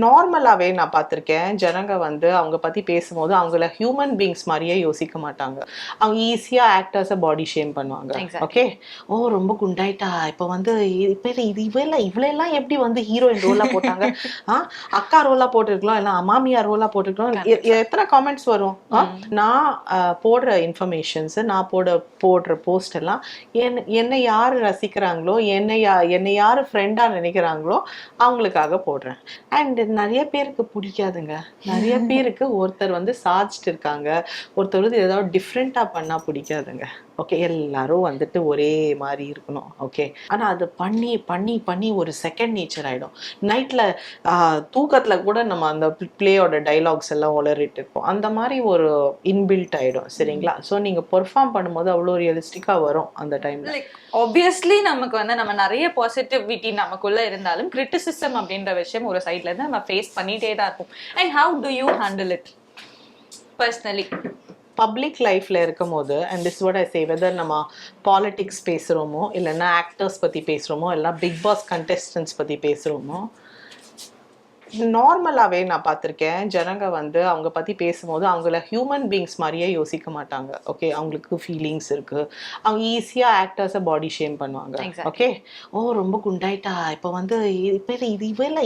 நார்மலாவே நான் பார்த்துருக்கேன். ஜனங்க வந்து அவங்க பத்தி பேசும்போது அவங்கள ஹியூமன் பீயிங்ஸ் மாரியே யோசிக்க மாட்டாங்க. அவங்க ஈஸியா ஆக்டர்ஸ பாடி ஷேம் பண்ணுவாங்க. ஓகே. ஓ ரொம்ப குண்டாயிட்டா. இப்ப வந்து இப்ப இது இவளெல்லாம் எப்படி வந்து ஹீரோயின் ரோலா போட்டாங்க? ஆ அக்கா ரோலா போட்டுருக்கலாம். இல்ல மாமியார் ரோலா போட்டுருக்கலாம். எத்தனை காமெண்ட்ஸ் வரும்? நான் போடுற இன்ஃபர்மேஷன்ஸ், நான் போடுற போஸ்ட் எல்லாம் என்னை யாரு ரசிக்கிறாங்களோ, என்னை யாரு ஃப்ரெண்டா நினைக்கிறாங்களோ அவங்களுக்காக போடுறேன். அண்ட் நிறைய பேருக்கு பிடிக்காதுங்க. நிறைய பேருக்கு ஒருத்தர் வந்து சாதிச்சுட்டு இருக்காங்க, ஒருத்தர் வந்து ஏதாவது டிஃப்ரெண்டா பண்ணா பிடிக்காதுங்க. ஓகே, எல்லாரும் வந்துட்டு ஒரே மாதிரி இருக்கணும். ஓகே, ஆனா அது பண்ணி பண்ணி பண்ணி ஒரு செகண்ட் நேச்சர் ஆயிடும். நைட்ல தூக்கத்துல கூட நம்ம அந்த பிளேயோட டைலாக்ஸ் எல்லாம் உளறிட்டு இருப்போம். அந்த மாதிரி ஒரு இன்பில்ட் ஆயிடும். சரிங்களா? ஸோ நீங்க பெர்ஃபார்ம் பண்ணும்போது அவ்வளோ ரியலிஸ்டிக்கா வரும் அந்த டைம்ல. ஆப்வியஸ்லி நமக்கு வந்து நம்ம நிறைய பாசிட்டிவிட்டி நமக்குள்ள இருந்தாலும் கிரிட்டிசிசம் அப்படின்ற விஷயம் ஒரு சைட்ல இருந்து நம்ம ஃபேஸ் பண்ணிட்டே தான் இருப்போம். And how do you handle it personally? Public லைஃப்ல இருக்கும் போது, and this what I say, whether நம்ம பாலிடிக்ஸ் பேசுகிறோமோ, இல்லைன்னா ஆக்டர்ஸ் பற்றி பேசுகிறோமோ, இல்லை பிக் பாஸ் கண்டெஸ்டன்ஸ் பற்றி பேசுகிறோமோ, நார்மலாவே நான் பார்த்துருக்கேன். ஜனங்க வந்து அவங்க பத்தி பேசும்போது அவங்கள ஹியூமன் பீயிங்ஸ் மாதிரியே யோசிக்க மாட்டாங்க. ஓகே, அவங்களுக்கு ஃபீலிங்ஸ் இருக்கு. அவங்க ஈஸியா ஆக்டர்ஸை பாடி ஷேம் பண்ணுவாங்க. ஓகே, ஓ ரொம்ப குண்டாயிட்டா. இப்போ வந்து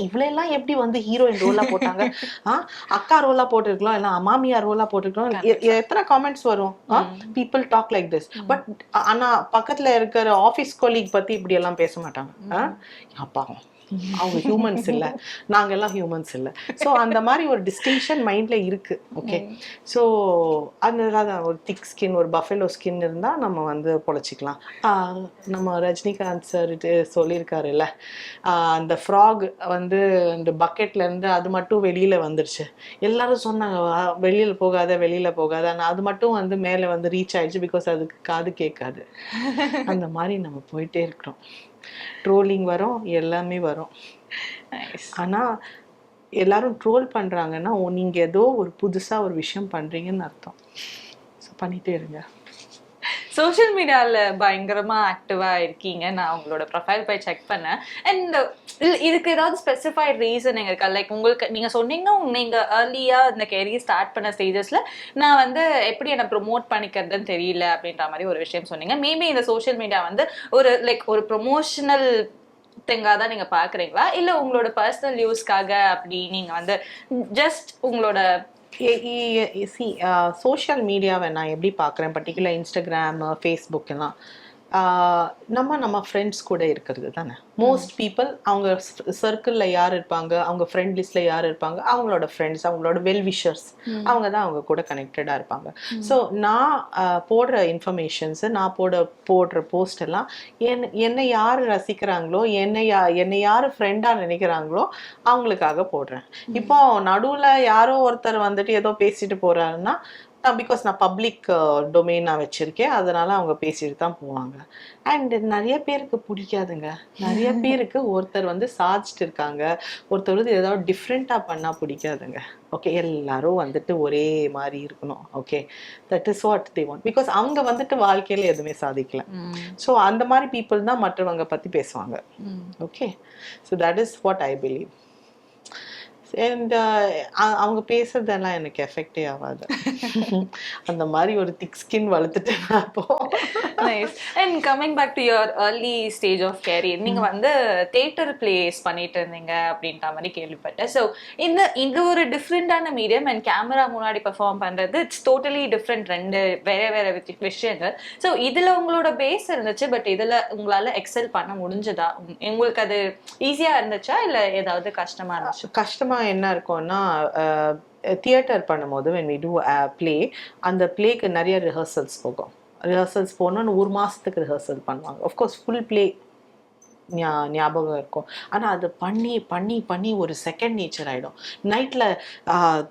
இவளெல்லாம் எப்படி வந்து ஹீரோயின் ரோலா போட்டாங்க? அக்கா ரோலா போட்டுருக்கலாம், இல்லை மாமியார் ரோலா போட்டுருக்கலாம். எத்தனை காமெண்ட்ஸ் வரும்? People talk like this. But ஆனா பக்கத்துல இருக்கிற ஆஃபீஸ் கொலீக் பத்தி இப்படி எல்லாம் பேச மாட்டாங்க. அப்பாவும் அவங்க ஹியூமன்ஸ் இல்லை, நாங்கெல்லாம் ஹியூமன்ஸ் இல்லை. ஸோ அந்த மாதிரி ஒரு டிஸ்டிங்ஷன் மைண்ட்ல இருக்கு. ஓகே, ஸோ அதனால ஒரு திக் ஸ்கின், ஒரு பஃபெலோ ஸ்கின் இருந்தால் நம்ம வந்து பொழைச்சிக்கலாம். நம்ம ரஜினிகாந்த் சார் சொல்லியிருக்காருல்ல, அந்த ஃப்ராக் வந்து அந்த பக்கெட்ல இருந்து அது மட்டும் வெளியில வந்துருச்சு. எல்லாரும் சொன்னாங்க வெளியில போகாத. ஆனால் அது மட்டும் வந்து மேலே வந்து ரீச் ஆயிடுச்சு. பிகாஸ் அதுக்கு காது கேட்காது. அந்த மாதிரி நம்ம போயிட்டே இருக்கிறோம். ட்ரோலிங் வரும், எல்லாமே வரும். ஆனா எல்லாரும் ட்ரோல் பண்றாங்கன்னா நீங்க ஏதோ ஒரு புதுசா ஒரு விஷயம் பண்றீங்கன்னு அர்த்தம். பண்ணிட்டே இருங்க. சோஷியல் மீடியாவில் பயங்கரமா ஆக்டிவா இருக்கீங்க. நான் உங்களோட ப்ரொஃபைல் போய் செக் பண்ணேன். அண்ட் இதுக்கு ஏதாவது ஸ்பெசிஃபைட் ரீசன் இருக்கா? லைக் உங்களுக்கு நீங்க சொன்னீங்கன்னா நீங்க ஏர்லியா இந்த கேரியர் ஸ்டார்ட் பண்ண ஸ்டேஜஸ்ல நான் வந்து எப்படி என்ன ப்ரொமோட் பண்ணிக்கிறதுன்னு தெரியல அப்படின்ற மாதிரி ஒரு விஷயம் சொன்னீங்க. மேபி இந்த சோஷியல் மீடியா வந்து ஒரு ப்ரொமோஷனல் திங்கா தான் நீங்க பாக்குறீங்களா, இல்ல உங்களோட பர்சனல் யூஸ்க்காக அப்படி நீங்க வந்து ஜஸ்ட் உங்களோட சோஷியல் மீடியாவை நான் எப்படி பார்க்குறேன், பர்டிகுலர் இன்ஸ்டாகிராம், ஃபேஸ்புக் எல்லாம் நம்ம ஃப்ரெண்ட்ஸ் கூட இருக்கிறது தானே. மோஸ்ட் பீப்புள் அவங்க சர்க்கிளில் யார் இருப்பாங்க, அவங்க ஃப்ரெண்ட் லிஸ்ட்டில் யார் இருப்பாங்க, அவங்களோட ஃப்ரெண்ட்ஸ், அவங்களோட வெல்விஷர்ஸ், அவங்க தான் அவங்க கூட கனெக்டடாக இருப்பாங்க. ஸோ நான் போடுற இன்ஃபர்மேஷன்ஸு, நான் போடுற போஸ்ட் எல்லாம் என்னை யார் ரசிக்கிறாங்களோ, என்னை யார் ஃப்ரெண்டாக நினைக்கிறாங்களோ அவங்களுக்காக போடுறேன். இப்போ நடுவில் யாரோ ஒருத்தர் வந்துட்டு ஏதோ பேசிட்டு போகிறாருன்னா, பிகாஸ் நான் பப்ளிக் டொமைன் நான் வச்சுருக்கேன், அதனால் அவங்க பேசிட்டு தான் போவாங்க. அண்ட் நிறைய பேருக்கு பிடிக்காதுங்க. நிறைய பேருக்கு ஒருத்தர் வந்து சாதிச்சுட்டு இருக்காங்க, ஒருத்தர் வந்து ஏதாவது டிஃப்ரெண்ட்டாக பண்ணால் பிடிக்காதுங்க. ஓகே, எல்லாரும் வந்துட்டு ஒரே மாதிரி இருக்கணும். Okay, that is what they want. Because அவங்க வந்துட்டு வாழ்க்கையில் எதுவுமே சாதிக்கல. ஸோ அந்த மாதிரி பீப்புள் தான் மற்றவங்க பற்றி பேசுவாங்க. Okay, so that is what I believe. And அவங்க பேசுறதெல்லாம் எனக்கு எஃபெக்டே ஆகாது. அந்த மாதிரி ஒரு திக் ஸ்கின் வளர்த்துட்டேன் அப்போ. Nice. And coming back to your early stage of career, நீங்க வந்து தியேட்டர் பிளேஸ் பண்ணிட்டு இருந்தீங்க அப்படின்ற மாதிரி கேள்விப்பட்டேன். ஸோ இந்த ஒரு டிஃப்ரெண்டான மீடியம் அண்ட் கேமரா முன்னாடி பெர்ஃபார்ம் பண்றது இட்ஸ் டோட்டலி டிஃப்ரெண்ட். ரெண்டு வேற விஷயங்கள். ஸோ இதுல உங்களோட பேஸ் இருந்துச்சு, பட் இதுல உங்களால எக்ஸல் பண்ண முடிஞ்சதா? உங்களுக்கு அது ஈஸியா இருந்துச்சா இல்ல ஏதாவது கஷ்டமா இருந்துச்சு? கஷ்டமா என்ன இருக்கும்னா, தியேட்டர் பண்ணும்போது when we do play, அந்த பிளேக்கு நிறைய ரிஹர்சல்ஸ் போகும். ரிஹர்சல்ஸ் போனால் 1 மாதத்துக்கு ரிஹர்சல் பண்ணுவாங்க. ஆஃப்கோர்ஸ் ஃபுல் பிளே ஞாபகம் இருக்கும். ஆனால் அது பண்ணி பண்ணி பண்ணி ஒரு செகண்ட் நேச்சர் ஆகிடும். நைட்டில்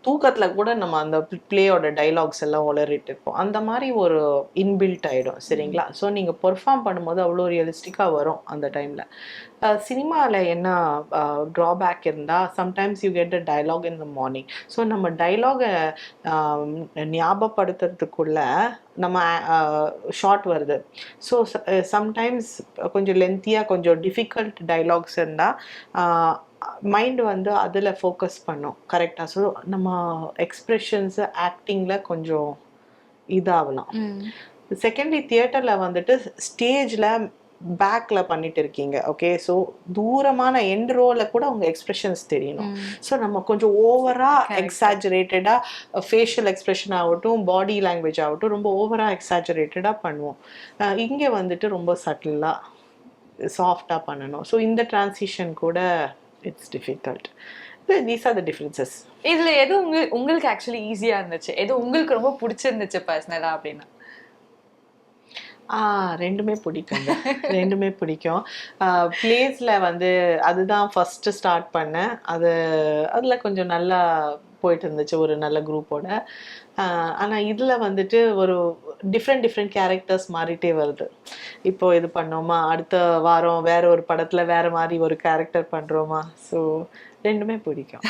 தூக்கத்தில் கூட நம்ம அந்த பிளேயோட டைலாக்ஸ் எல்லாம் உளறிட்டு இருப்போம். அந்த மாதிரி ஒரு இன்பில்ட் ஆகிடும். சரிங்களா? ஸோ நீங்கள் பெர்ஃபார்ம் பண்ணும்போது அவ்வளோ ரியலிஸ்டிக்காக வரும் அந்த டைமில். சினிமாவில் என்ன ட்ராபேக் இருந்தால், sometimes you get a dialogue in the morning. So நம்ம டைலாகை ஞாபகப்படுத்துறதுக்குள்ள நம்ம ஷார்ட் வருது. ஸோ சம்டைம்ஸ் கொஞ்சம் லென்த்தியாக, கொஞ்சம் டிஃபிகல்ட் டைலாக்ஸ் இருந்தால் மைண்ட் வந்து அதில் ஃபோக்கஸ் பண்ணும் கரெக்டாக. ஸோ நம்ம எக்ஸ்ப்ரெஷன்ஸு ஆக்டிங்கில் கொஞ்சம் இதாகலாம். செகண்டரி தியேட்டரில் வந்துட்டு ஸ்டேஜில் பேக்கில் பண்ணிட்டு இருக்கீங்க. ஓகே, ஸோ தூரமான எண்ட் ரோவில் கூட உங்கள் எக்ஸ்ப்ரெஷன்ஸ் தெரியணும். ஸோ நம்ம கொஞ்சம் ஓவராக எக்ஸாஜரேட்டடாக ஃபேஷியல் எக்ஸ்ப்ரெஷன் ஆகட்டும், பாடி லாங்குவேஜ் ஆகட்டும், ரொம்ப ஓவராக எக்ஸாஜரேட்டடாக பண்ணுவோம். இங்கே வந்துட்டு ரொம்ப சட்டிலாக சாஃப்டாக பண்ணணும். ஸோ இந்த டிரான்சிஷன் கூட it's difficult. These are the differences. இதில் எது உங்களுக்கு ஆக்சுவலி ஈஸியாக இருந்துச்சு, எது உங்களுக்கு ரொம்ப பிடிச்சிருந்துச்சு பர்சனலாக அப்படின்னா? ரெண்டுமே பிடிக்குங்க. ரெண்டுமே பிடிக்கும். பிளேஸில் வந்து அதுதான் ஃபஸ்ட்டு ஸ்டார்ட் பண்ணேன். அதில் கொஞ்சம் நல்லா போயிட்டு இருந்துச்சு ஒரு நல்ல குரூப்போட. ஆனால் இதில் வந்துட்டு ஒரு டிஃப்ரெண்ட் கேரக்டர்ஸ் மாறிட்டே வருது. இப்போ இது பண்ணோமா, அடுத்த வாரம் வேற ஒரு படத்தில் வேற மாதிரி ஒரு கேரக்டர் பண்ணுறோமா. ஸோ ரெண்டுமே பிடிக்கும்.